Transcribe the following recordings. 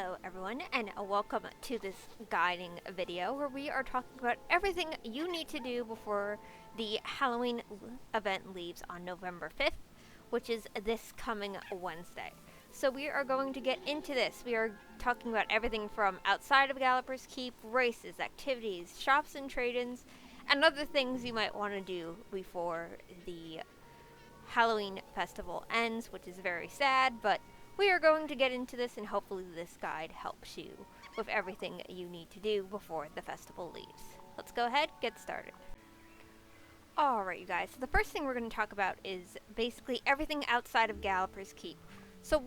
Hello everyone, and welcome to this guiding video where we are talking about everything you need to do before the Halloween event leaves on November 5th, which is this coming Wednesday. So we are going to get into this. We are talking about everything from outside of Gallopers Keep, races, activities, shops and trade-ins, and other things you might want to do before the Halloween festival ends, which is very sad, but we are going to get into this, and hopefully this guide helps you with everything you need to do before the festival leaves. Let's go ahead, get started. Alright you guys, so the first thing we're going to talk about is basically everything outside of Gallopers Keep. So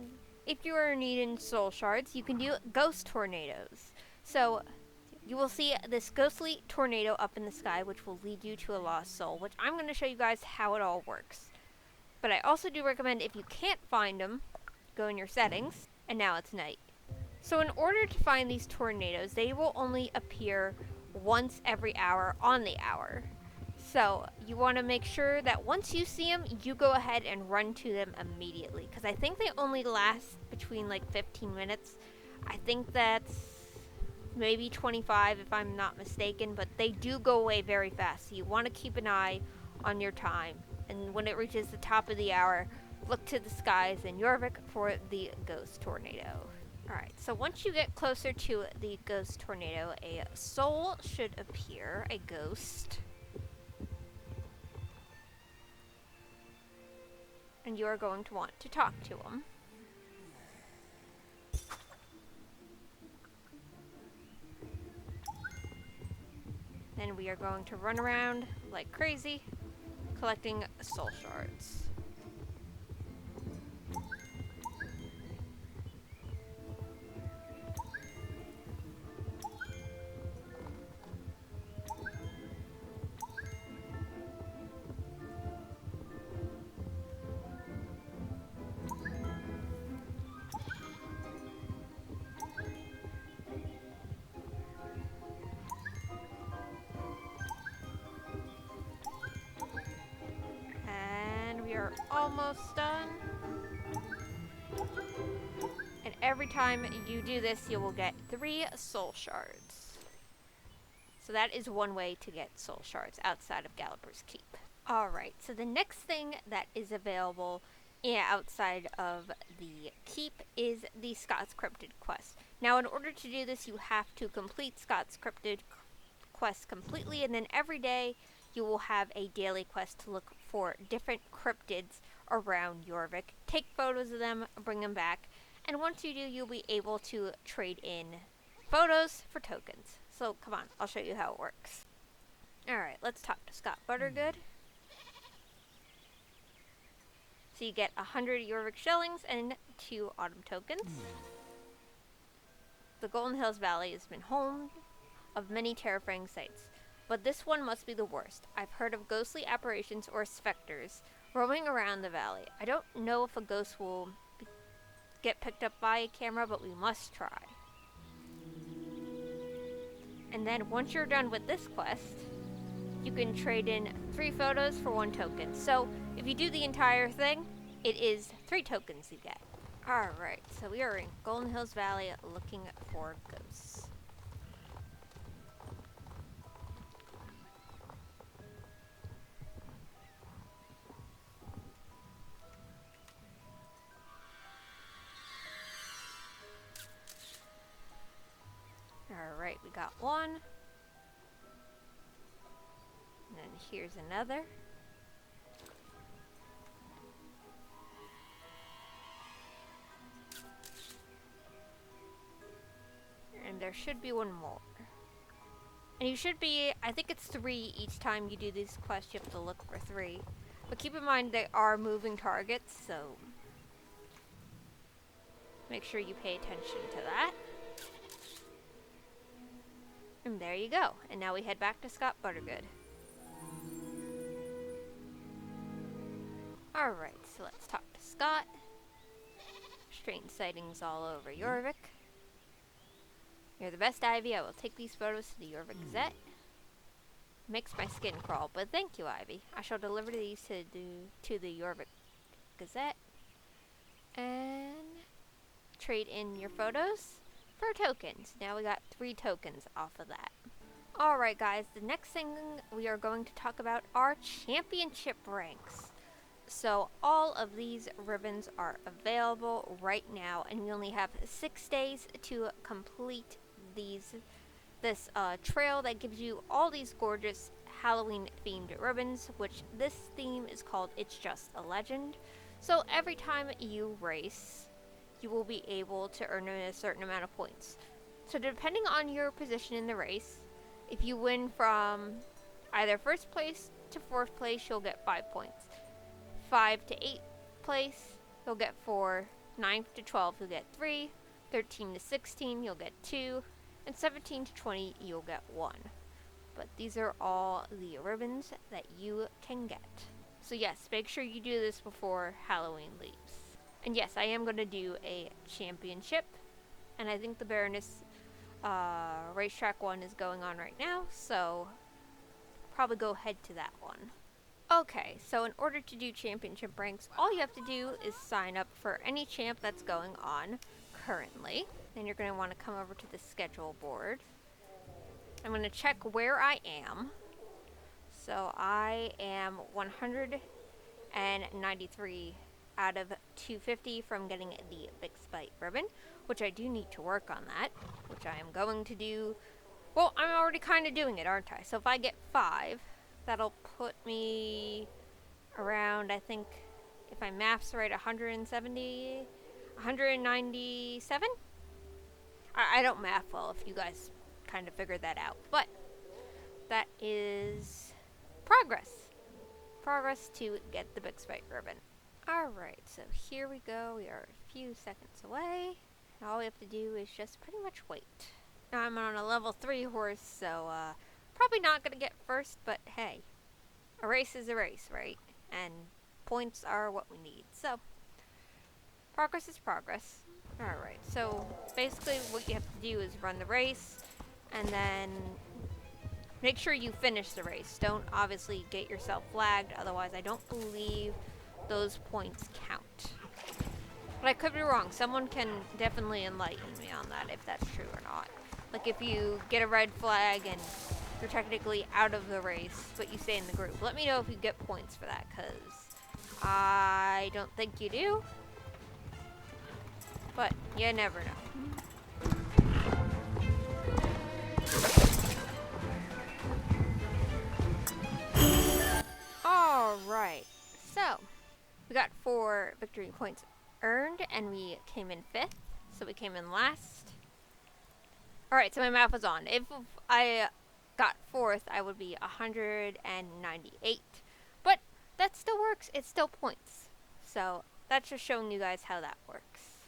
if you are needing soul shards, you can do ghost tornadoes. So you will see this ghostly tornado up in the sky, which will lead you to a lost soul, which I'm going to show you guys how it all works. But I also do recommend, if you can't find them, go in your settings, and now it's night. So in order to find these tornadoes, they will only appear once every hour on the hour. So you want to make sure that once you see them, you go ahead and run to them immediately, because I think they only last between like 15 minutes. I think that's maybe 25 if I'm not mistaken, but they do go away very fast, so you want to keep an eye on your time. And when it reaches the top of the hour, look to the skies in Jorvik for the ghost tornado. Alright, so once you get closer to the ghost tornado, a soul should appear, a ghost. And you are going to want to talk to him. Then we are going to run around like crazy, collecting soul shards. We're almost done. And every time you do this, you will get 3 soul shards. So that is one way to get soul shards outside of Gallopers Keep. Alright, so the next thing that is available outside of the keep is the Scott's Cryptid quest. Now in order to do this, you have to complete Scott's Cryptid quest completely, and then every day you will have a daily quest to look for different cryptids around Jorvik. Take photos of them, bring them back, and once you do, you'll be able to trade in photos for tokens. So come on, I'll show you how it works. Alright, let's talk to Scott Buttergood. So you get 100 Jorvik shillings and 2 autumn tokens. The Golden Hills Valley has been home of many terrifying sights, but this one must be the worst. I've heard of ghostly apparitions or specters roaming around the valley. I don't know if a ghost will get picked up by a camera, but we must try. And then once you're done with this quest, you can trade in 3 photos for 1 token. So if you do the entire thing, it is 3 tokens you get. Alright, so we are in Golden Hills Valley looking for ghosts. Alright, we got 1. And then here's another. And there should be 1 more. And you should be, I think it's 3 each time you do these quests, you have to look for 3. But keep in mind they are moving targets, so make sure you pay attention to that. And there you go. And now we head back to Scott Buttergood. Alright, so let's talk to Scott. Strange sightings all over Jorvik. You're the best, Ivy. I will take these photos to the Jorvik Gazette. Makes my skin crawl, but thank you, Ivy. I shall deliver these to the Jorvik Gazette. And trade in your photos for tokens. Now we got 3 tokens off of that. Alright guys, the next thing we are going to talk about are championship ranks. So all of these ribbons are available right now, and we only have 6 days to complete this trail that gives you all these gorgeous Halloween themed ribbons, which this theme is called It's Just a Legend. So every time you race, you will be able to earn a certain amount of points. So depending on your position in the race, if you win from either 1st place to 4th place, you'll get 5 points. 5 to 8th place, you'll get 4. 9th to 12th, you'll get 3. 13 to 16, you'll get 2. And 17 to 20, you'll get 1. But these are all the ribbons that you can get. So yes, make sure you do this before Halloween leaves. And yes, I am going to do a championship. And I think the Baroness racetrack one is going on right now, so probably go head to that one. Okay, so in order to do championship ranks, all you have to do is sign up for any champ that's going on currently. Then you're going to want to come over to the schedule board. I'm going to check where I am. So I am 193 out of 250 from getting the Big Spite ribbon, which I do need to work on that, which I am going to do. Well, I'm already kind of doing it, aren't I? So if I get 5, that'll put me around, I think, if my math's right, 197? I don't math well, if you guys kind of figured that out. But that is progress. Progress to get the Big Spite ribbon. Alright, so here we go. We are a few seconds away. And all we have to do is just pretty much wait. Now I'm on a level 3 horse, so probably not going to get first, but hey, a race is a race, right? And points are what we need. So, progress is progress. Alright, so basically what you have to do is run the race, and then make sure you finish the race. Don't obviously get yourself flagged, otherwise I don't believe those points count. But I could be wrong. Someone can definitely enlighten me on that if that's true or not. Like if you get a red flag and you're technically out of the race, but you stay in the group. Let me know if you get points for that, because I don't think you do. But you never know. Alright, so we got 4 victory points earned, and we came in 5th, so we came in last. Alright, so my math was on. If I got 4th, I would be 198, but that still works. It's still points. So that's just showing you guys how that works.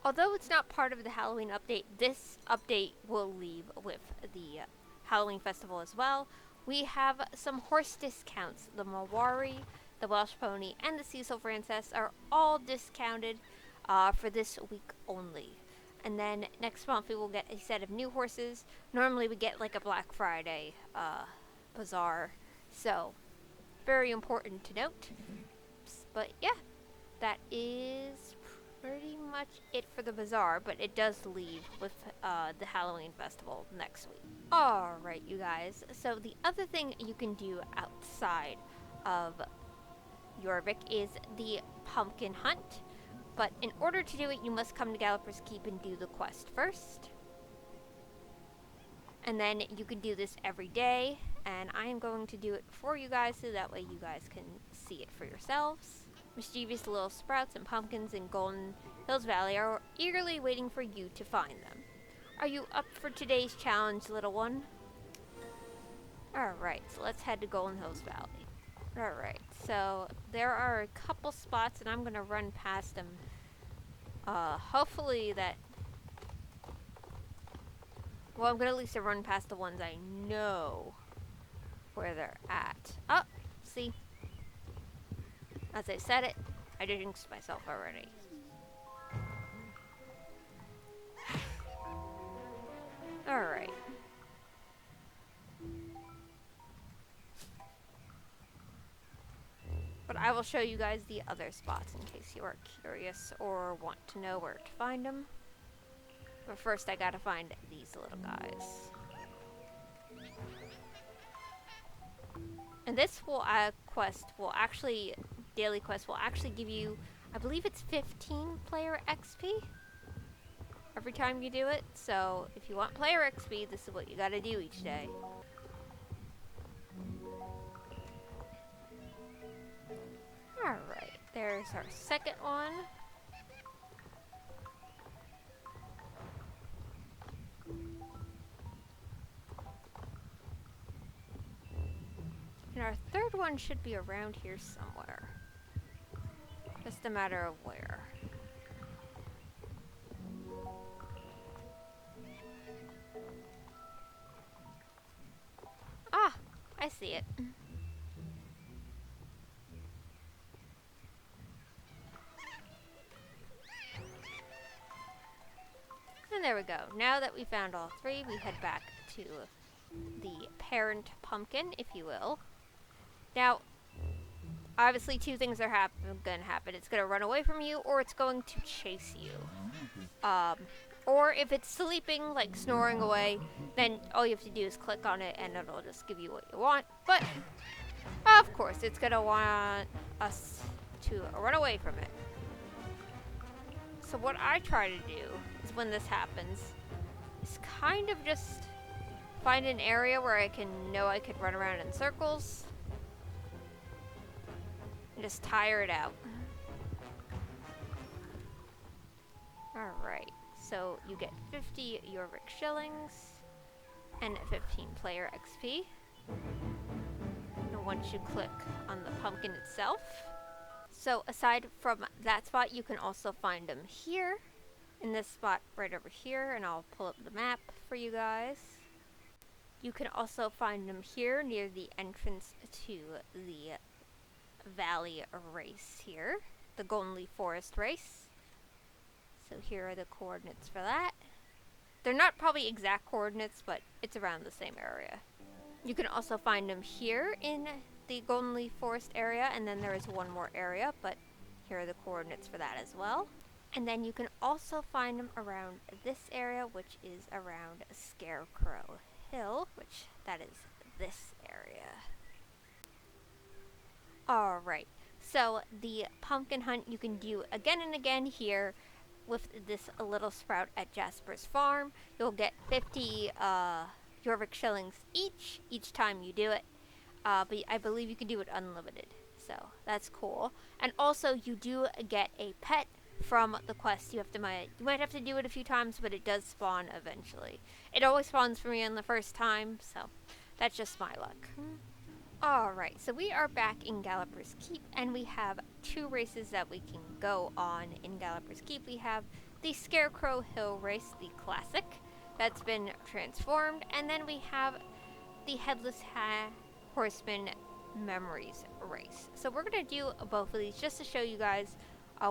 Although it's not part of the Halloween update, this update will leave with the Halloween festival as well. We have some horse discounts. The Mawari, the Welsh Pony, and the Cecil Frances are all discounted for this week only. And then next month we will get a set of new horses. Normally we get like a Black Friday bazaar. So, very important to note. But yeah, that is pretty much it for the bazaar, but it does leave with the Halloween festival next week. Alright, you guys, so the other thing you can do outside of Jorvik is the pumpkin hunt, but in order to do it, you must come to Galloper's Keep and do the quest first. And then you can do this every day, and I am going to do it for you guys so that way you guys can see it for yourselves. Mischievous little sprouts and pumpkins in Golden Hills Valley are eagerly waiting for you to find them. Are you up for today's challenge, little one? Alright, so let's head to Golden Hills Valley. Alright, so there are a couple spots and I'm going to run past them. Hopefully that... Well, I'm going to at least run past the ones I know where they're at. Oh, see? As I said it, I jinxed myself already. Alright. But I will show you guys the other spots in case you are curious or want to know where to find them. But first I gotta find these little guys. And this will daily quest will actually give you, I believe it's 15 player XP every time you do it. So if you want player XP, this is what you gotta do each day. Alright, there's our second one. And our third one should be around here somewhere. Just a matter of where. Ah, I see it. And there we go. Now that we found all three, we head back to the parent pumpkin, if you will. Now, obviously two things are gonna happen. It's gonna run away from you, or it's going to chase you. Or if it's sleeping, like snoring away, then all you have to do is click on it and it'll just give you what you want. But, of course, it's gonna want us to run away from it. So what I try to do is when this happens, is kind of just find an area where I can run around in circles. And just tire it out. Alright, so you get 50 Jorvik shillings and 15 player XP. And once you click on the pumpkin itself. So aside from that spot, you can also find them here. In this spot right over here, and I'll pull up the map for you guys. You can also find them here near the entrance to the Valley race here, the Golden Leaf Forest race. So here are the coordinates for that. They're not probably exact coordinates, but it's around the same area. You can also find them here in the Golden Leaf Forest area, and then there is one more area, but here are the coordinates for that as well. And then you can also find them around this area, which is around Scarecrow Hill, which that is this area. Alright, so the pumpkin hunt you can do again and again here with this little sprout at Jasper's farm. You'll get 50 Jorvik shillings each time you do it. But I believe you can do it unlimited, so that's cool. And also you do get a pet from the quest. You might have to do it a few times, but it does spawn eventually. It always spawns for me on the first time, so that's just my luck. Alright, so we are back in Galloper's Keep, and we have two races that we can go on in Galloper's Keep. We have the Scarecrow Hill race, the classic, that's been transformed, and then we have the Headless Horseman Memories race. So we're going to do both of these just to show you guys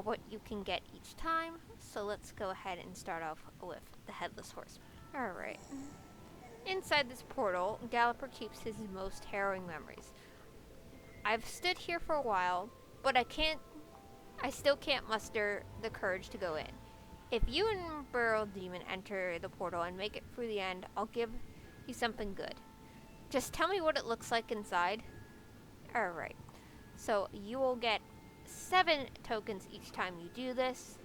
what you can get each time. So let's go ahead and start off with the Headless Horseman. Alright. Inside this portal, Galloper keeps his most harrowing memories. I've stood here for a while, but I still can't muster the courage to go in. If you and Burrow Demon enter the portal and make it through the end, I'll give you something good. Just tell me what it looks like inside. Alright, so you will get 7 tokens each time you do this.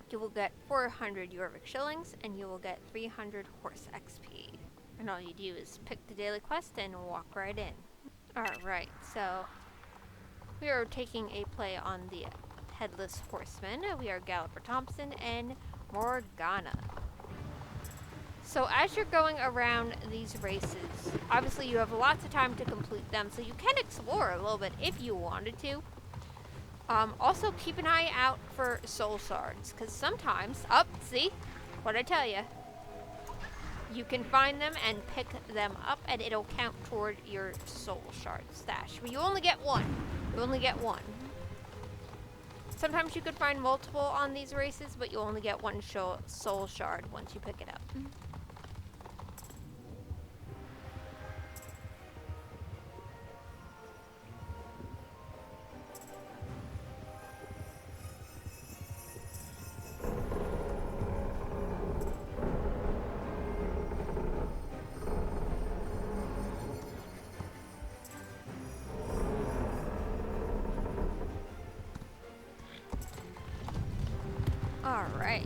You will get 400 Jorvik shillings, and you will get 300 horse XP. And all you do is pick the daily quest and walk right in. Alright, so we are taking a play on the Headless Horseman. We are Galloper Thompson and Morgana. So as you're going around these races, obviously you have lots of time to complete them, so you can explore a little bit if you wanted to. Also keep an eye out for soul shards, because sometimes, see, what'd I tell you? You can find them and pick them up, and it'll count toward your soul shard stash. But you only get one. You only get one. Sometimes you could find multiple on these races, but you only get one soul shard once you pick it up. Alright.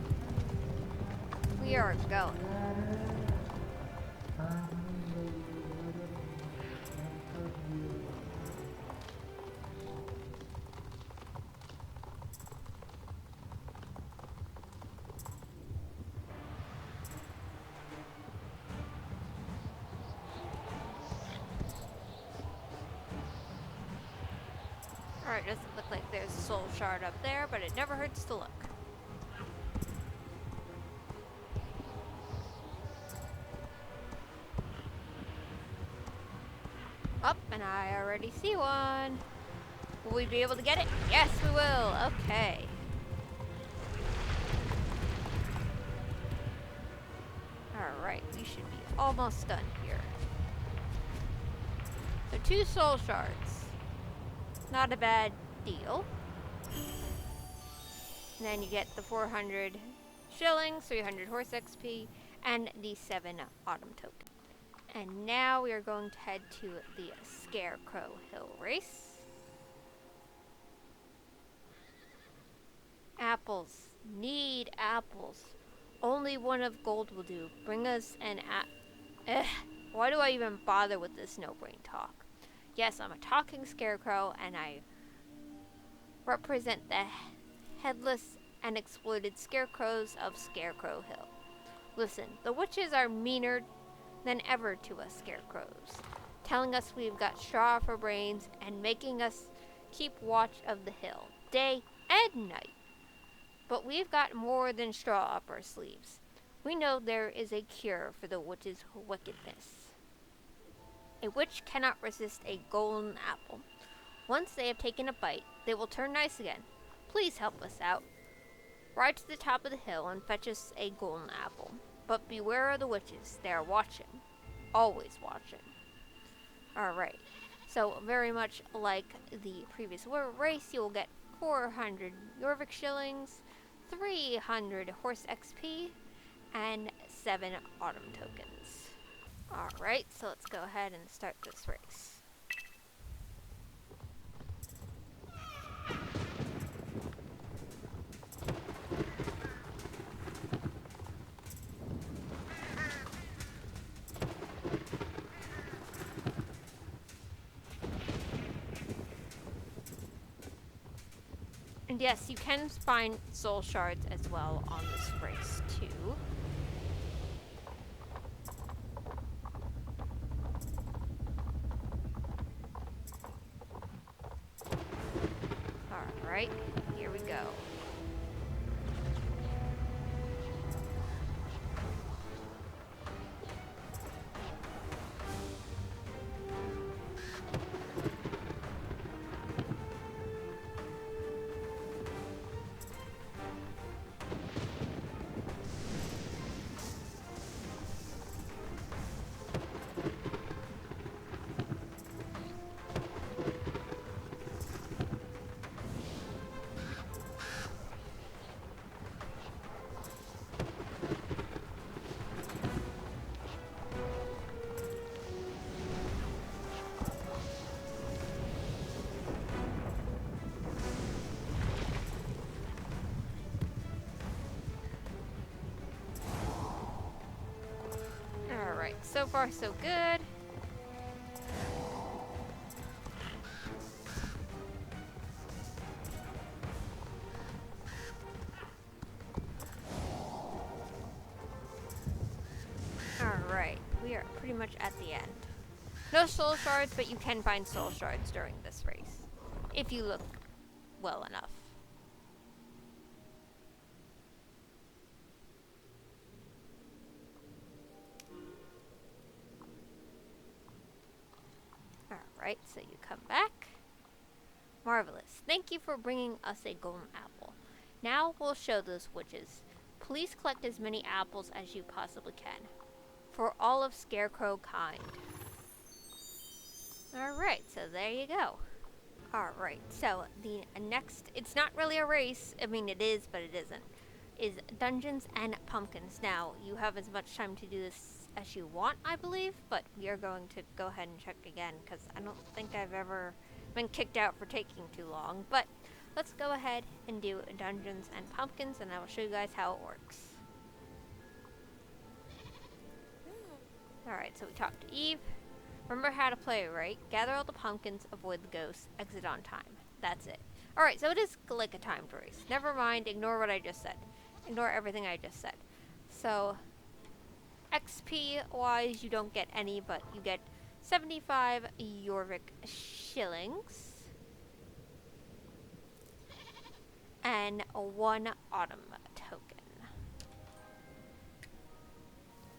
We are going. Alright, doesn't look like there's a soul shard up there, but it never hurts to look. Up, and I already see one. Will we be able to get it? Yes, we will. Okay. Alright, we should be almost done here. So 2 soul shards. Not a bad deal. And then you get the 400 shillings, 300 horse XP, and the 7 autumn token. And now we are going to head to the Scarecrow Hill race. Apples. Need apples. Only one of gold will do. Bring us an why do I even bother with this no-brain talk? Yes, I'm a talking scarecrow, and I represent the headless and exploited scarecrows of Scarecrow Hill. Listen, the witches are meaner than ever to us scarecrows, telling us we've got straw for brains and making us keep watch of the hill, day and night. But we've got more than straw up our sleeves. We know there is a cure for the witch's wickedness. A witch cannot resist a golden apple. Once they have taken a bite, they will turn nice again. Please help us out. Ride to the top of the hill and fetch us a golden apple. But beware of the witches. They are watching. Always watching. Alright. So, very much like the previous race, you will get 400 Jorvik shillings, 300 horse XP, and 7 autumn tokens. Alright, so let's go ahead and start this race. And yes, you can find soul shards as well on this race too. Alright, here we go. Alright, so far so good. Alright, we are pretty much at the end. No soul shards, but you can find soul shards during this race, if you look well enough. Alright, so you come back. Marvelous. Thank you for bringing us a golden apple. Now we'll show those witches. Please collect as many apples as you possibly can. For all of Scarecrow kind. Alright, so there you go. Alright, so the next, it's not really a race, I mean it is, but it isn't, is Dungeons and Pumpkins. Now, you have as much time to do this as you want, I believe, but we are going to go ahead and check again, because I don't think I've ever been kicked out for taking too long. But let's go ahead and do Dungeons and Pumpkins, and I will show you guys how it works. Alright, so we talked to Eve. Remember how to play, right? Gather all the pumpkins, avoid the ghosts, exit on time. That's it. Alright, so it is like a timed race. Never mind, ignore what I just said. Ignore everything I just said. So, XP-wise, you don't get any, but you get 75 Jorvik shillings. And 1 autumn token.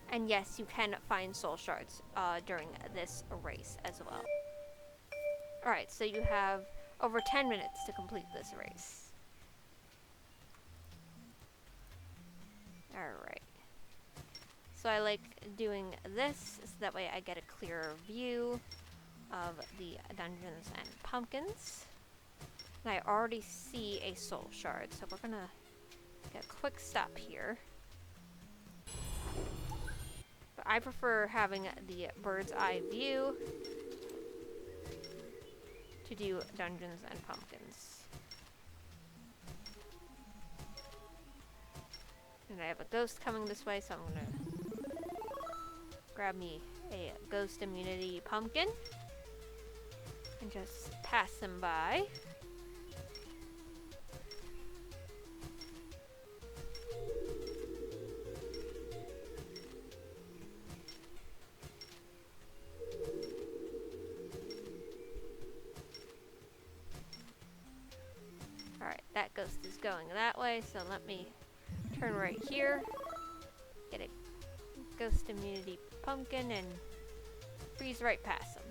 And yes, you can find soul shards during this race as well. Alright, so you have over 10 minutes to complete this race. Alright. So I like doing this, so that way I get a clearer view of the Dungeons and Pumpkins. And I already see a soul shard, so we're gonna get a quick stop here. But I prefer having the bird's eye view to do Dungeons and Pumpkins. And I have a ghost coming this way, so I'm gonna grab me a ghost immunity pumpkin and just pass them by. Alright, that ghost is going that way, so let me turn right here, get a ghost immunity pumpkin, and breeze right past them.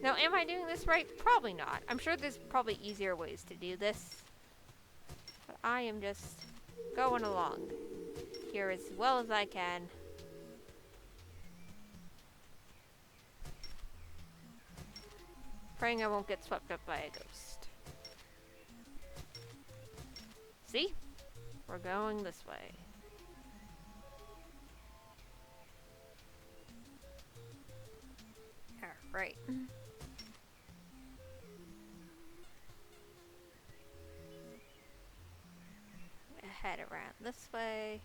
Now, am I doing this right? Probably not. I'm sure there's probably easier ways to do this. But I am just going along here as well as I can. Praying I won't get swept up by a ghost. See? We're going this way. Alright. Head around this way.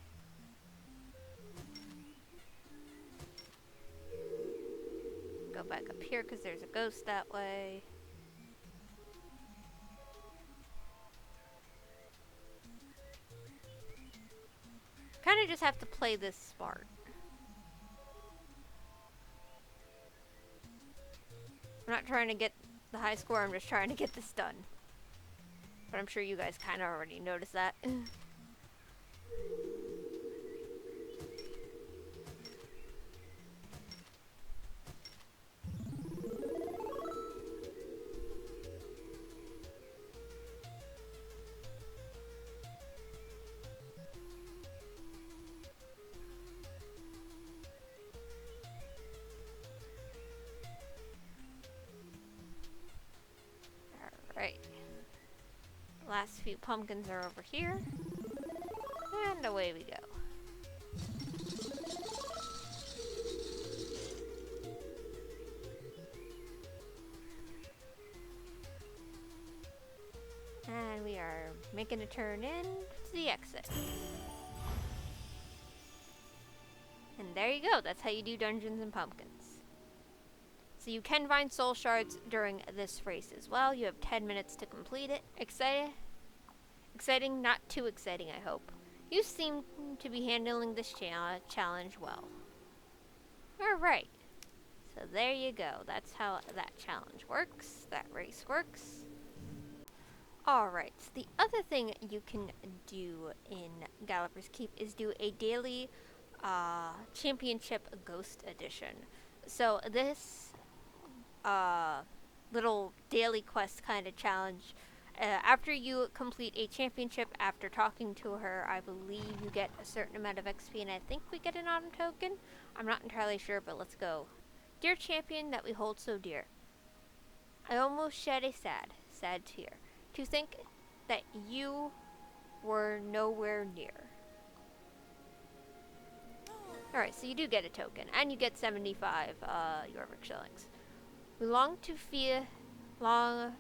Go back up here because there's a ghost that way. Kind of just have to play this smart. I'm not trying to get the high score, I'm just trying to get this done. But I'm sure you guys kind of already noticed that. Alright. Last few pumpkins are over here. And away we go. And we are making a turn in to the exit. And there you go. That's how you do Dungeons and Pumpkins. So you can find soul shards during this race as well. You have 10 minutes to complete it. Exciting, not too exciting, I hope. You seem to be handling this challenge well. Alright. So there you go. That's how that challenge works. That race works. Alright. So the other thing you can do in Galloper's Keep is do a daily championship ghost edition. So this little daily quest kind of challenge, after you complete a championship, after talking to her, I believe you get a certain amount of XP, and I think we get an autumn token. I'm not entirely sure, but let's go. Dear champion that we hold so dear, I almost shed a sad tear to think that you were nowhere near. Alright, so you do get a token, and you get 75 Jorvik shillings. We long to feel long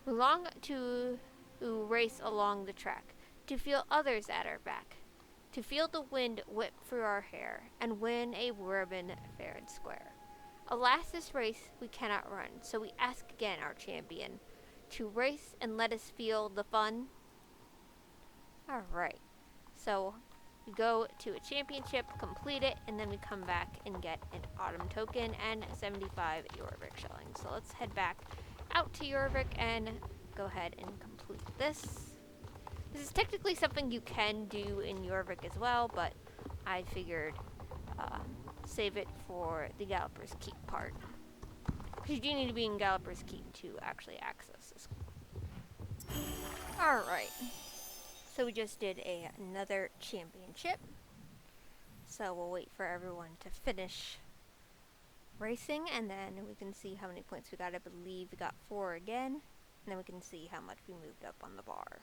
we long to race along the track, to feel others at our back, to feel the wind whip through our hair, and win a ribbon fair and square. Alas, this race we cannot run, so we ask again our champion to race and let us feel the fun. Alright, so we go to a championship, complete it, and then we come back and get an autumn token and 75 Jorvik shillings. So let's head back out to Jorvik and go ahead and complete this. This is technically something you can do in Jorvik as well, but I figured save it for the Galloper's Keep part. Because you do need to be in Galloper's Keep to actually access this. Alright. So we just did another championship. So we'll wait for everyone to finish racing, and then we can see how many points we got. I believe we got 4 again, and then we can see how much we moved up on the bar.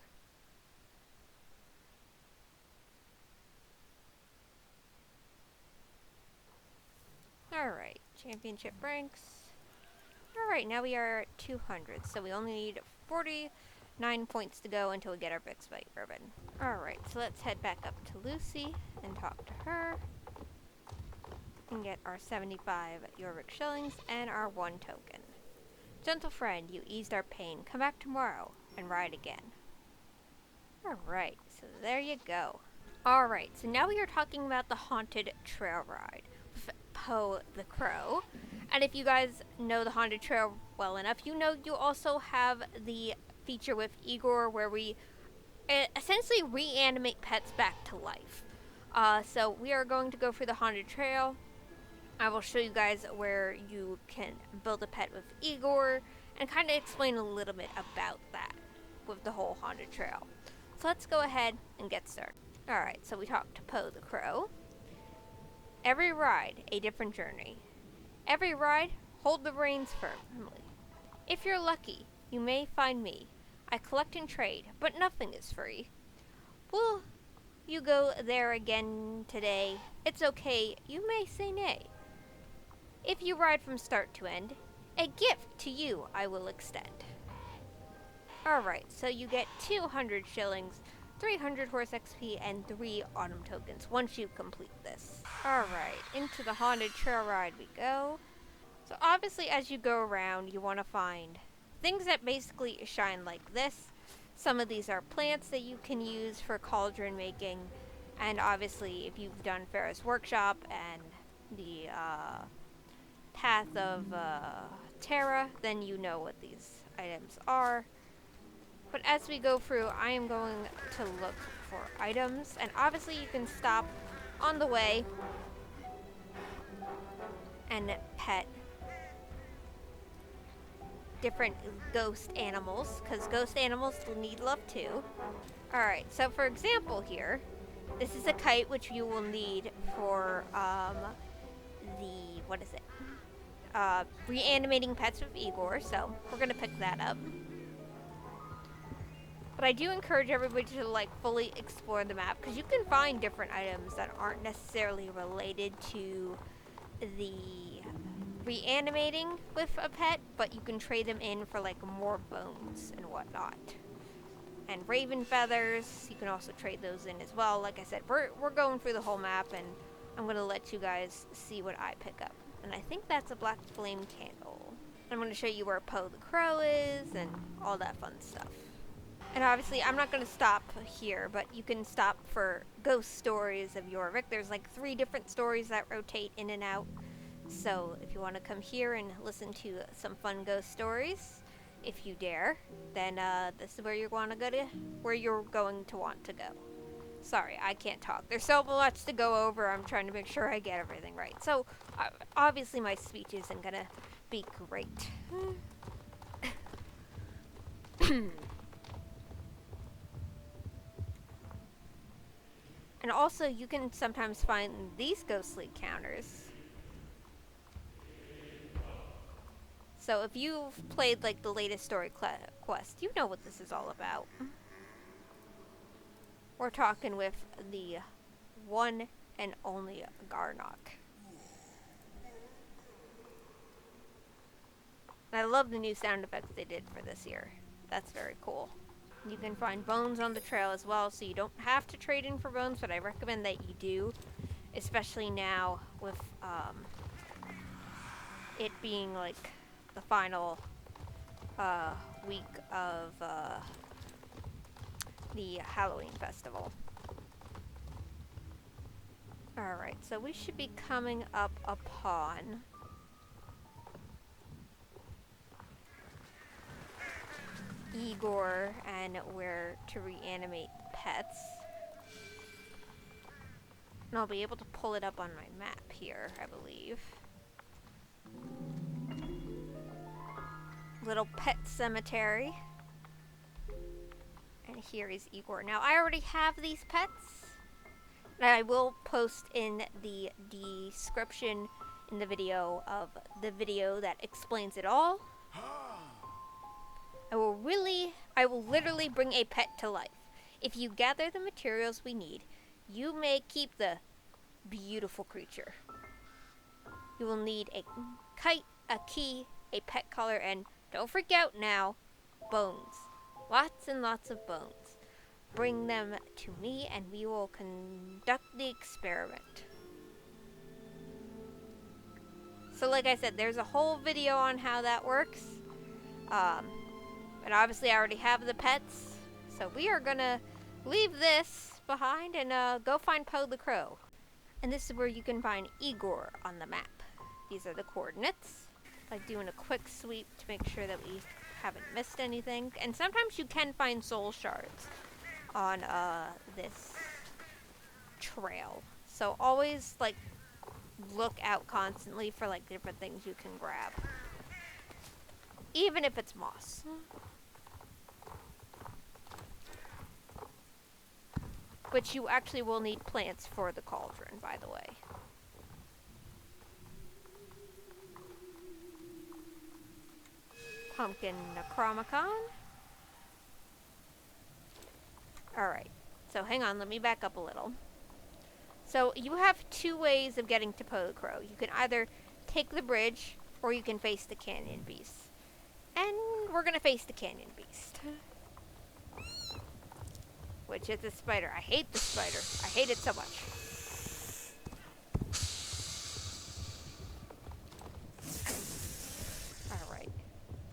Alright, championship ranks. Alright, now we are at 200, so we only need 49 points to go until we get our big spike ribbon. Alright, so let's head back up to Lucy and talk to her. And get our 75 Jorvik shillings and our 1 token. Gentle friend, you eased our pain. Come back tomorrow and ride again. Alright, so there you go. Alright, so now we are talking about the haunted trail ride with Poe the Crow. And if you guys know the haunted trail well enough, you know you also have the feature with Igor where we essentially reanimate pets back to life. So we are going to go through the haunted trail. I will show you guys where you can build a pet with Igor and kind of explain a little bit about that with the whole haunted trail. So let's go ahead and get started. Alright, so we talked to Poe the Crow. Every ride, a different journey. Every ride, hold the reins firmly. If you're lucky, you may find me. I collect and trade, but nothing is free. Will you go there again today? It's okay, you may say nay. If you ride from start to end, a gift to you I will extend. Alright, so you get 200 shillings, 300 horse XP, and 3 autumn tokens once you complete this. Alright, into the haunted trail ride we go. So obviously as you go around, you want to find things that basically shine like this. Some of these are plants that you can use for cauldron making, and obviously if you've done Pharaoh's Workshop and the Path of Terra, then you know what these items are. But as we go through, I am going to look for items, and obviously you can stop on the way and pet different ghost animals, because ghost animals will need love too. Alright, so for example here, this is a kite which you will need for what is it? Reanimating pets with Igor, so we're gonna pick that up. But I do encourage everybody to like fully explore the map, because you can find different items that aren't necessarily related to the reanimating with a pet, but you can trade them in for like more bones and whatnot. And raven feathers, you can also trade those in as well. Like I said, we're going through the whole map, and I'm gonna let you guys see what I pick up. And I think that's a black flame candle. I'm gonna show you where Poe the Crow is and all that fun stuff. And obviously, I'm not going to stop here, but you can stop for ghost stories of Jorvik. There's like 3 different stories that rotate in and out. So if you want to come here and listen to some fun ghost stories, if you dare, then this is where you want to go to, where you're going to want to go. Sorry, I can't talk. There's so much to go over. I'm trying to make sure I get everything right. So obviously, my speech isn't going to be great. And also, you can sometimes find these ghostly counters. So if you've played like the latest story quest, you know what this is all about. We're talking with the one and only Garnock. I love the new sound effects they did for this year. That's very cool. You can find bones on the trail as well, so you don't have to trade in for bones, but I recommend that you do, especially now with it being like the final week of the Halloween festival. Alright, so we should be coming up upon Igor and where to reanimate pets. And I'll be able to pull it up on my map here, I believe. Little pet cemetery. And here is Igor. Now, I already have these pets. And I will post in the description in the video of the video that explains it all. I will literally bring a pet to life. If you gather the materials we need, you may keep the beautiful creature. You will need a kite, a key, a pet collar, and don't freak out now, bones. Lots and lots of bones. Bring them to me and we will conduct the experiment. So like I said, there's a whole video on how that works. But obviously I already have the pets. So we are gonna leave this behind and go find Poe the Crow. And this is where you can find Igor on the map. These are the coordinates. Like doing a quick sweep to make sure that we haven't missed anything. And sometimes you can find soul shards on this trail. So always like look out constantly for like different things you can grab. Even if it's moss. Which you actually will need plants for the cauldron, by the way. Pumpkin Necromicon. Alright, so hang on, let me back up a little. So you have two ways of getting to Poe the Crow. You can either take the bridge, or you can face the canyon beast. And we're gonna face the canyon beast. Which is a spider. I hate the spider. I hate it so much. Alright.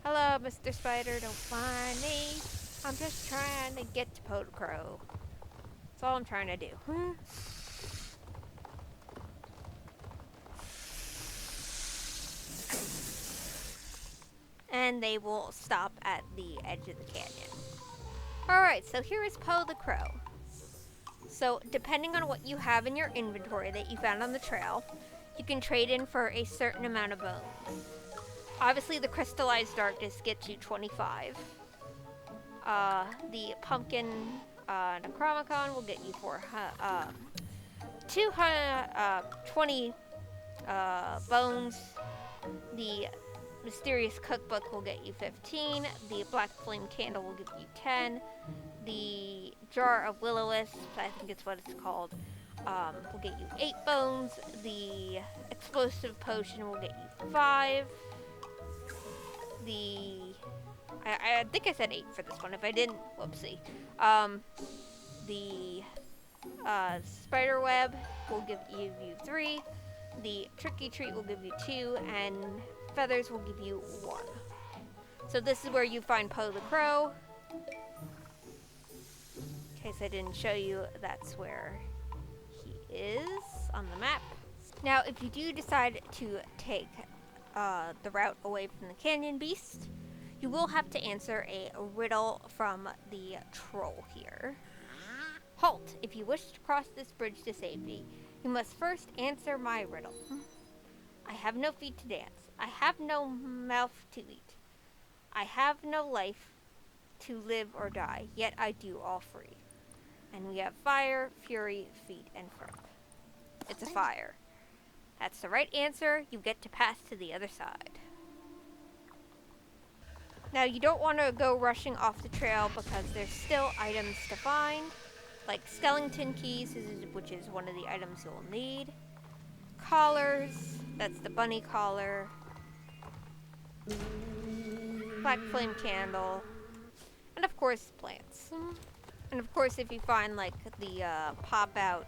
Hello, Mr. Spider. Don't mind me. I'm just trying to get to Poe the Crow. That's all I'm trying to do. And they will stop at the edge of the canyon. Alright, so here is Poe the Crow. So, depending on what you have in your inventory that you found on the trail, you can trade in for a certain amount of bones. Obviously, the Crystallized Darkness gets you 25. The Pumpkin Necromicon will get you 220 bones. The Mysterious Cookbook will get you 15. The Black Flame Candle will give you 10. The Jar of Will-O-Wisp, I think it's what it's called, will get you 8 bones. The Explosive Potion will get you 5. I think I said 8 for this one. If I didn't, whoopsie. The Spider Web will give you 3. The Tricky Treat will give you 2. And Feathers will give you 1. So this is where you find Poe the Crow. In case I didn't show you, that's where he is on the map. Now, if you do decide to take the route away from the Canyon Beast, you will have to answer a riddle from the troll here. Halt! If you wish to cross this bridge to safety, you must first answer my riddle. I have no feet to dance. I have no mouth to eat. I have no life to live or die, yet I do all free. And we have fire, fury, feet, and front. It's a fire. That's the right answer. You get to pass to the other side. Now, you don't want to go rushing off the trail because there's still items to find. like skeleton keys, which is one of the items you'll need. Collars, that's the bunny collar. Black flame candle. And of course, plants. And of course, if you find like the pop out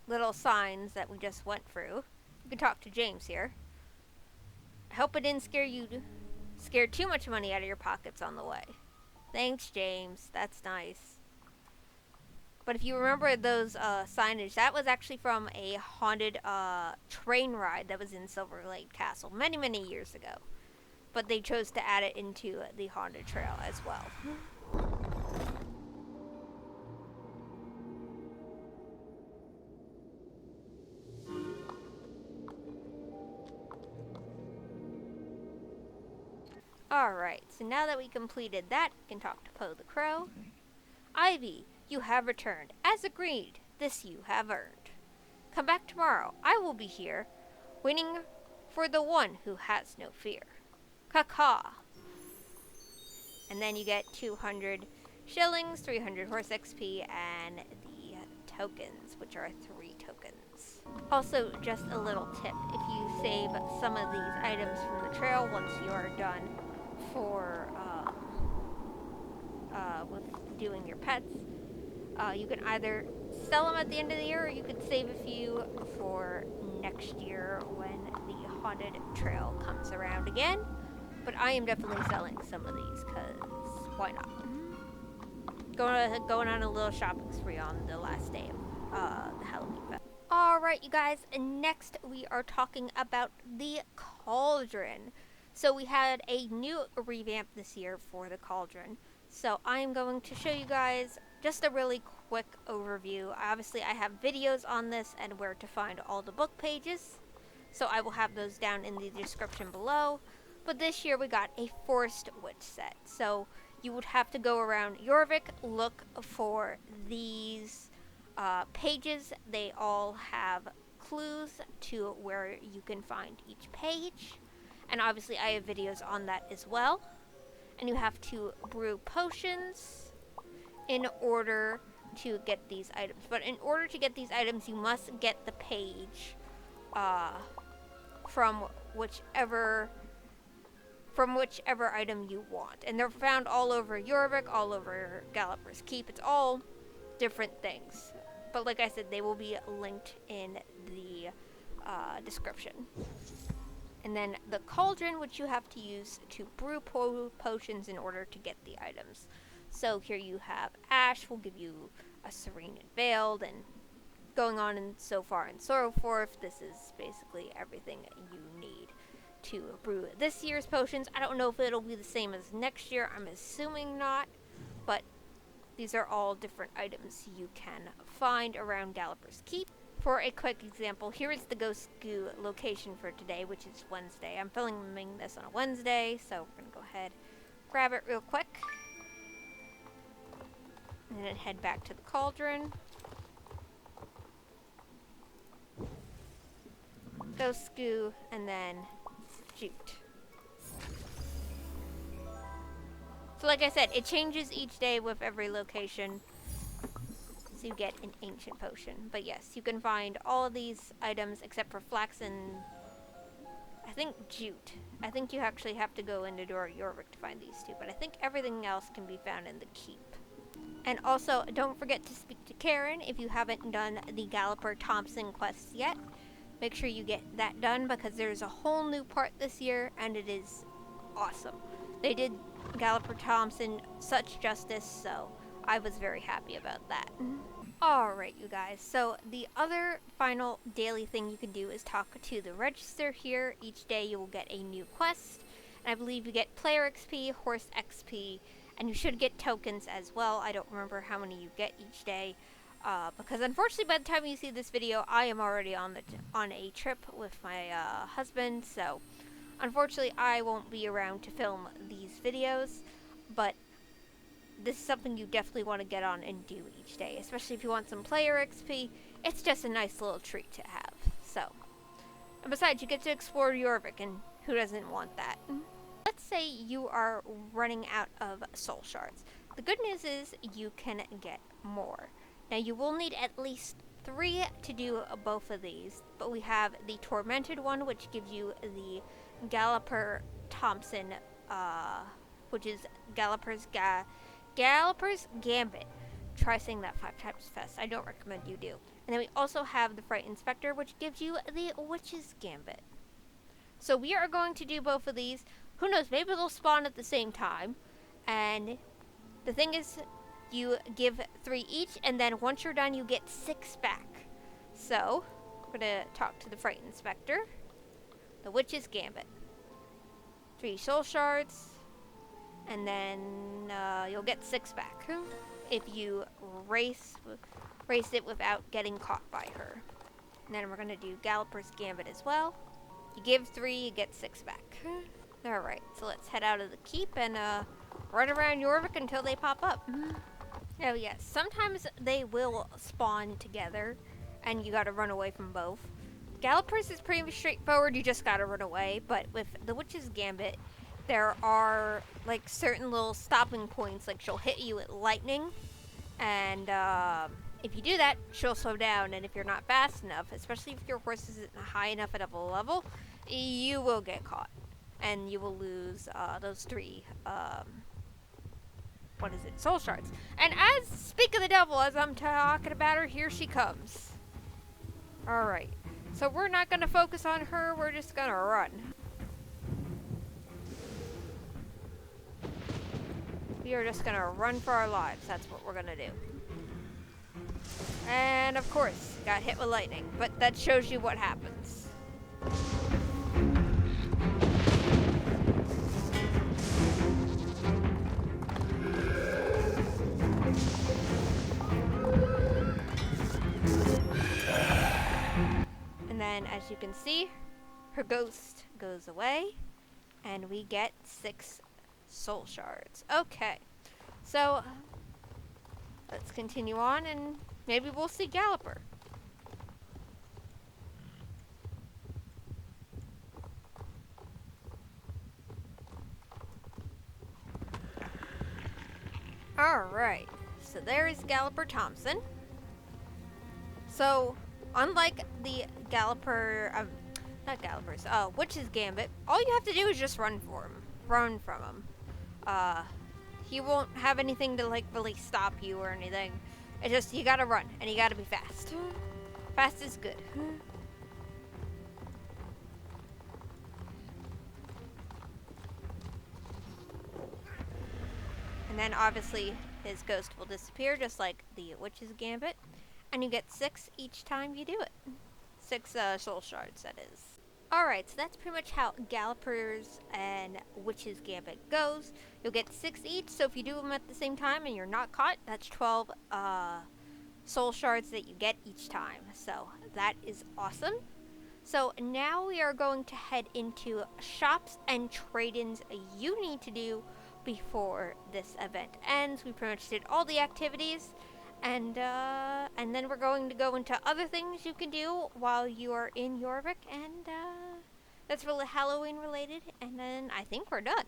little signs that we just went through, you can talk to James here. I hope it didn't scare too much money out of your pockets on the way. Thanks, James. That's nice. But if you remember those signage, that was actually from a haunted train ride that was in Silver Lake Castle many, many years ago. But they chose to add it into the haunted trail as well. Alright, so now that we completed that, we can talk to Poe the Crow. Ivy, you have returned. As agreed, this you have earned. Come back tomorrow. I will be here, waiting for the one who has no fear. Caw-caw. And then you get 200 shillings, 300 horse XP, and the tokens, which are 3 tokens. Also, just a little tip. If you save some of these items from the trail once you are done for with doing your pets, you can either sell them at the end of the year, or you could save a few for next year when the haunted trail comes around again. But I am definitely selling some of these, because why not? Going on a little shopping spree on the last day of the Halloween fest. Alright, you guys, and next we are talking about the Cauldron. So we had a new revamp this year for the Cauldron. So I am going to show you guys just a really quick overview. Obviously, I have videos on this and where to find all the book pages. So I will have those down in the description below. But this year we got a Forest Witch set. So you would have to go around Jorvik, look for these pages. They all have clues to where you can find each page. And obviously I have videos on that as well. And you have to brew potions in order to get these items. But in order to get these items, you must get the page from whichever item you want. And they're found all over Jorvik, all over Galloper's Keep. It's all different things. But like I said, they will be linked in the description. And then the Cauldron, which you have to use to brew potions in order to get the items. So here you have Ash will give you a Serene and Veiled, and going on and so far and so forth. This is basically everything you need to brew this year's potions. I don't know if it'll be the same as next year. I'm assuming not, but these are all different items you can find around Galloper's Keep. For a quick example, here is the Ghost Goo location for today, which is Wednesday. I'm filming this on a Wednesday, so we're going to go ahead, grab it real quick, and then head back to the Cauldron. Ghost Goo, and then Jute. So like I said, it changes each day with every location. So you get an ancient potion. But yes, you can find all of these items except for flax and I think jute. I think you actually have to go into Jorvik to find these two, but I think everything else can be found in the keep. And also, don't forget to speak to Karen if you haven't done the Galloper Thompson quests yet. Make sure you get that done because there's a whole new part this year and it is awesome. They did Galloper Thompson such justice, so I was very happy about that. Alright, you guys, so the other final daily thing you can do is talk to the register here. Each day you will get a new quest, and I believe you get player XP, horse XP, and you should get tokens as well. I don't remember how many you get each day, because unfortunately by the time you see this video, I am already on a trip with my husband, so unfortunately I won't be around to film these videos, but this is something you definitely want to get on and do each day, especially if you want some player XP. It's just a nice little treat to have. So, and besides, you get to explore Jorvik, and who doesn't want that? Let's say you are running out of soul shards. the good news is you can get more. Now you will need at least 3 to do both of these, but we have the Tormented one, which gives you the Galloper Thompson, which is Galloper's Gambit. Try saying that 5 times fast. I don't recommend you do. And then we also have the Fright Inspector, which gives you the Witch's Gambit. So we are going to do both of these. Who knows, maybe they'll spawn at the same time. And the thing is, you give 3 each, and then once you're done, you get 6 back. So, we're going to talk to the Fright Inspector. The Witch's Gambit. 3 soul shards, and then you'll get 6 back if you race it without getting caught by her. And then we're going to do Galloper's Gambit as well. You give 3, you get 6 back. Alright, so let's head out of the keep and run around Jorvik until they pop up. Oh yes, sometimes they will spawn together and you gotta run away from both. Gallopers is pretty straightforward, you just gotta run away, but with the Witch's Gambit, there are like certain little stopping points, like she'll hit you with lightning, and if you do that, she'll slow down, and if you're not fast enough, especially if your horse isn't high enough at a level, you will get caught, and you will lose those 3, soul shards. And speak of the devil, as I'm talking about her, here she comes. Alright, so we're not going to focus on her, we're just going to run. We are just going to run for our lives, that's what we're going to do. And of course, got hit with lightning, but that shows you what happens. And then, as you can see, her ghost goes away, and we get 6 soul shards. Okay, so let's continue on, and maybe we'll see Galloper. Alright, so there is Galloper Thompson. So, unlike the Witch's Gambit, all you have to do is just run from him. He won't have anything to like really stop you or anything. It's just, you gotta run, and you gotta be fast. Fast is good. And then obviously his ghost will disappear, just like the Witch's Gambit. And you get 6 each time you do it. 6 soul shards, that is. Alright, so that's pretty much how Galloper's and Witch's Gambit goes. You'll get 6 each, so if you do them at the same time and you're not caught, that's 12 soul shards that you get each time. So that is awesome. So now we are going to head into shops and trade-ins you need to do before this event ends. We pretty much did all the activities. And then we're going to go into other things you can do while you are in Jorvik, and that's really Halloween related, and then I think we're done.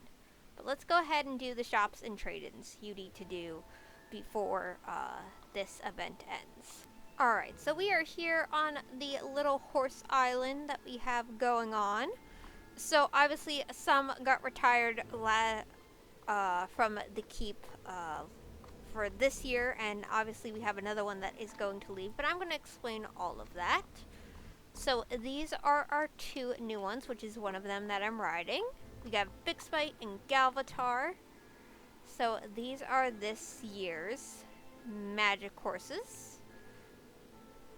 But let's go ahead and do the shops and trade-ins you need to do before this event ends. Alright, so we are here on the little horse island that we have going on. So obviously some got retired from the keep for this year, and obviously we have another one that is going to leave, but I'm going to explain all of that. So these are our 2 new ones, which is one of them that I'm riding. We got Big Spite and Galvatar. So these are this year's magic horses,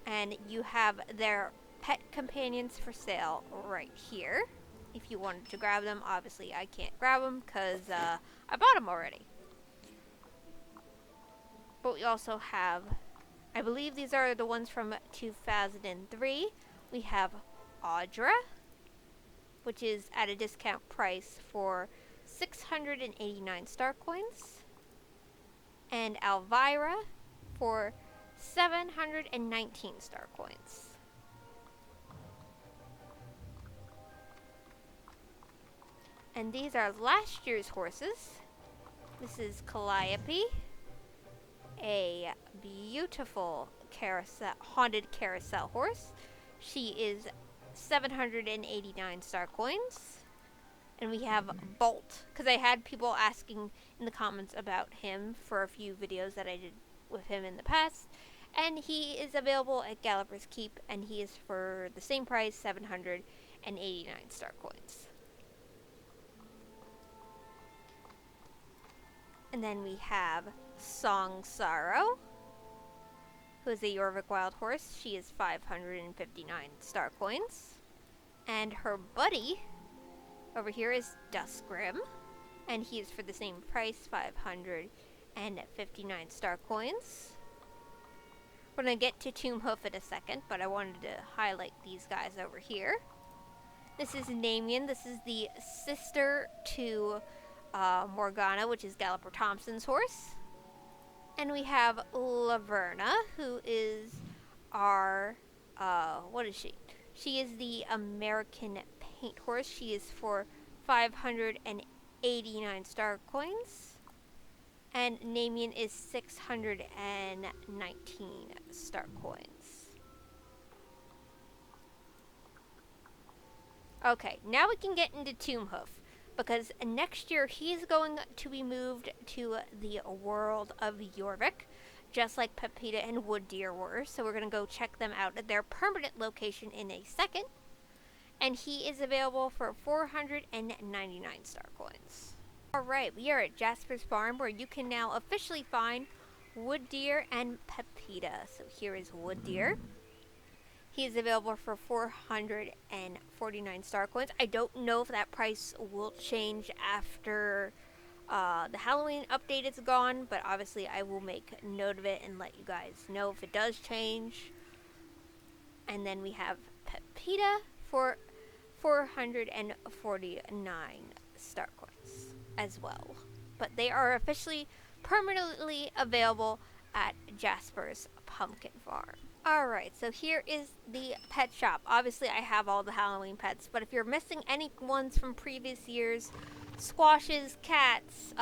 and you have their pet companions for sale right here. If you wanted to grab them, obviously I can't grab them because I bought them already. But we also have, I believe these are the ones from 2003. We have Audra, which is at a discount price for 689 star coins. And Elvira for 719 star coins. And these are last year's horses. This is Calliope, a beautiful haunted carousel horse. She is 789 star coins. And we have Bolt, because I had people asking in the comments about him for a few videos that I did with him in the past. And he is available at Galloper's Keep, and he is for the same price, 789 star coins. And then we have Song Sorrow, who is a Jorvik wild horse. She is 559 star coins. And her buddy over here is Duskgrim, and he is for the same price, 559 star coins. We're going to get to Tombhoof in a second, but I wanted to highlight these guys over here. This is Namian. This is the sister to Morgana, which is Galloper Thompson's horse. And we have Laverna, who is our, what is she? She is the American Paint horse. She is for 589 star coins. And Namian is 619 star coins. Okay, now we can get into Tombhoof, because next year he's going to be moved to the world of Jorvik, just like Pepita and Wood Deer were. So we're going to go check them out at their permanent location in a second. And he is available for 499 star coins. Alright, we are at Jasper's Farm, where you can now officially find Wood Deer and Pepita. So here is Wood Deer. He is available for 449 star coins. I don't know if that price will change after the Halloween update is gone, but obviously I will make note of it and let you guys know if it does change. And then we have Pepita for 449 star coins as well. But they are officially permanently available at Jasper's Pumpkin Farm. Alright, so here is the pet shop. Obviously I have all the Halloween pets, but if you're missing any ones from previous years, squashes, cats,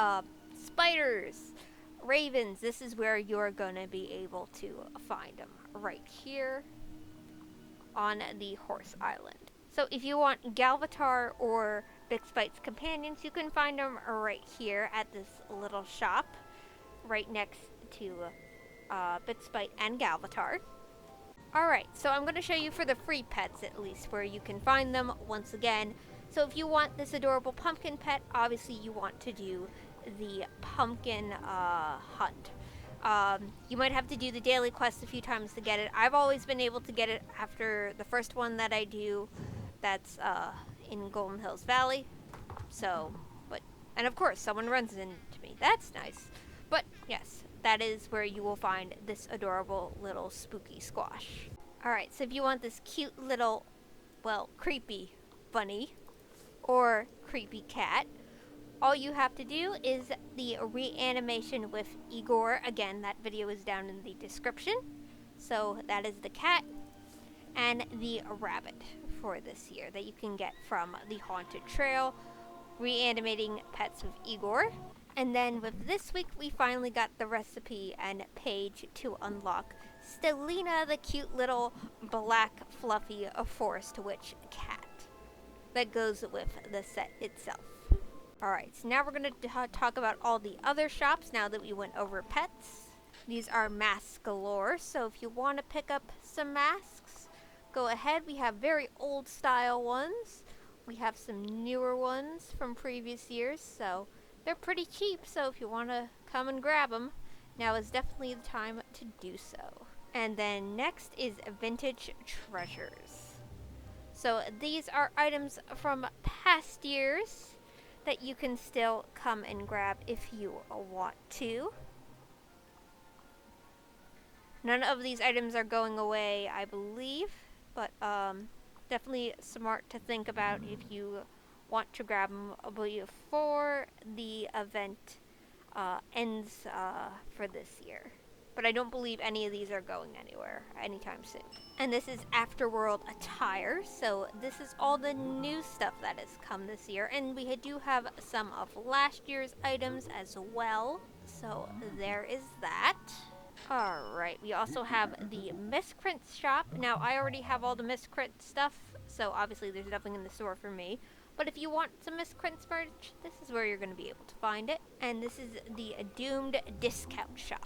spiders, ravens, this is where you're gonna be able to find them, right here on the Horse Island. So if you want Galvatar or Bixbite's companions, you can find them right here at this little shop, right next to Bixbite and Galvatar. Alright, so I'm going to show you for the free pets at least, where you can find them once again. So if you want this adorable pumpkin pet, obviously you want to do the pumpkin hunt. You might have to do the daily quest a few times to get it. I've always been able to get it after the first one that I do. That's in Golden Hills Valley. So, and of course, someone runs into me. That's nice. But yes, that is where you will find this adorable little spooky squash. Alright, so if you want this cute little, well, creepy bunny or creepy cat, all you have to do is the reanimation with Igor. Again, that video is down in the description. So that is the cat and the rabbit for this year that you can get from the Haunted Trail, reanimating pets with Igor. And then with this week, we finally got the recipe and page to unlock Stellina, the cute little black fluffy Forest Witch cat that goes with the set itself. Alright, so now we're going to talk about all the other shops now that we went over pets. These are masks galore, so if you want to pick up some masks, go ahead. We have very old style ones. We have some newer ones from previous years, so they're pretty cheap. So if you want to come and grab them, now is definitely the time to do so. And then next is vintage treasures. So these are items from past years that you can still come and grab if you want to. None of these items are going away, I believe, but definitely smart to think about if you want to grab them before the event ends for this year. but I don't believe any of these are going anywhere anytime soon. And this is Afterworld attire, so this is all the new stuff that has come this year, and we do have some of last year's items as well, so there is that. Alright, we also have the Miscreant shop. Now, I already have all the Miscreant stuff, so obviously there's nothing in the store for me. But if you want some Miscreant merch, this is where you're going to be able to find it. And this is the Doomed Discount Shop.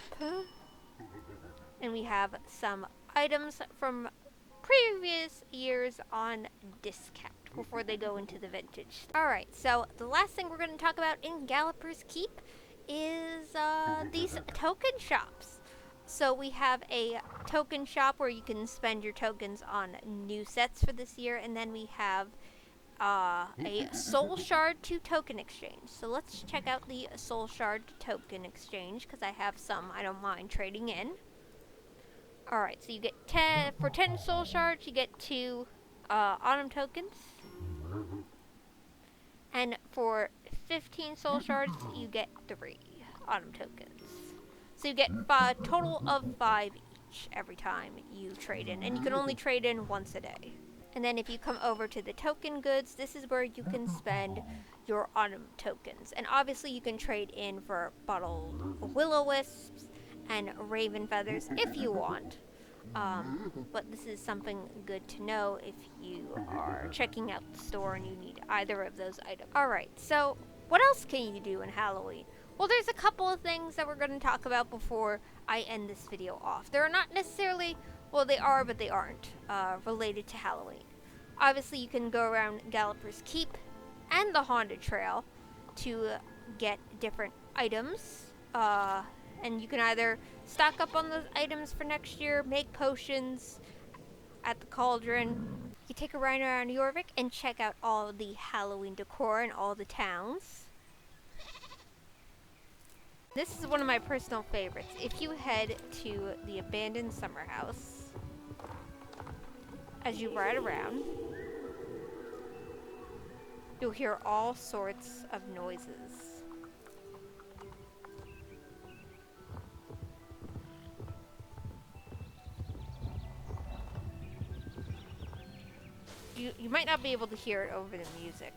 And we have some items from previous years on discount before they go into the vintage. Alright, so the last thing we're going to talk about in Galloper's Keep is these token shops. So we have a token shop where you can spend your tokens on new sets for this year, and then we have a Soul Shard to token exchange. So let's check out the Soul Shard to token exchange, because I have some I don't mind trading in. Alright, so you get 10, for 10 Soul Shards, you get 2 Autumn tokens. And for 15 Soul Shards, you get 3 Autumn tokens. So you get a total of 5 each every time you trade in. And you can only trade in once a day. And then if you come over to the token goods, this is where you can spend your Autumn tokens. And obviously you can trade in for bottled Will-O-Wisps and Raven Feathers if you want. But this is something good to know if you are checking out the store and you need either of those items. Alright, so what else can you do in Halloween? Well, there's a couple of things that we're going to talk about before I end this video off. They're not necessarily, well, they are, but they aren't related to Halloween. Obviously, you can go around Galloper's Keep and the Haunted Trail to get different items. And you can either stock up on those items for next year, make potions at the Cauldron. You take a ride around Jorvik and check out all the Halloween decor in all the towns. This is one of my personal favorites. If you head to the abandoned summer house, as you ride around, you'll hear all sorts of noises. You might not be able to hear it over the music.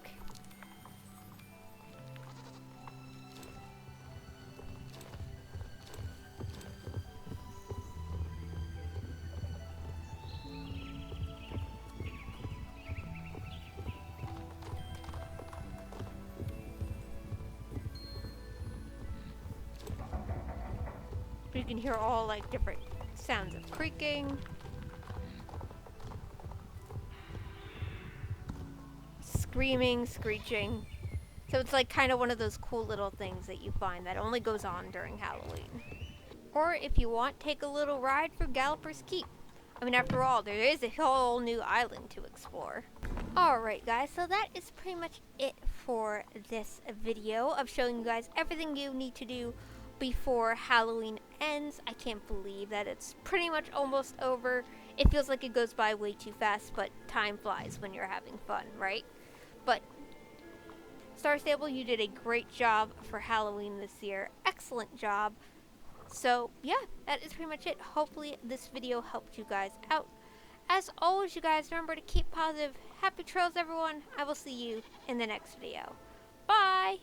You can hear all like different sounds of creaking, screaming, screeching. So it's like kind of one of those cool little things that you find that only goes on during Halloween. Or if you want, take a little ride through Galloper's Keep. I mean, after all, there is a whole new island to explore. Alright guys, so that is pretty much it for this video of showing you guys everything you need to do before Halloween ends. I can't believe that it's pretty much almost over. It feels like it goes by way too fast, but time flies when you're having fun, right? But Star Stable, you did a great job for Halloween this year. Excellent job. So yeah, that is pretty much it. Hopefully this video helped you guys out. As always, you guys, remember to keep positive. Happy trails, everyone. I will see you in the next video. Bye!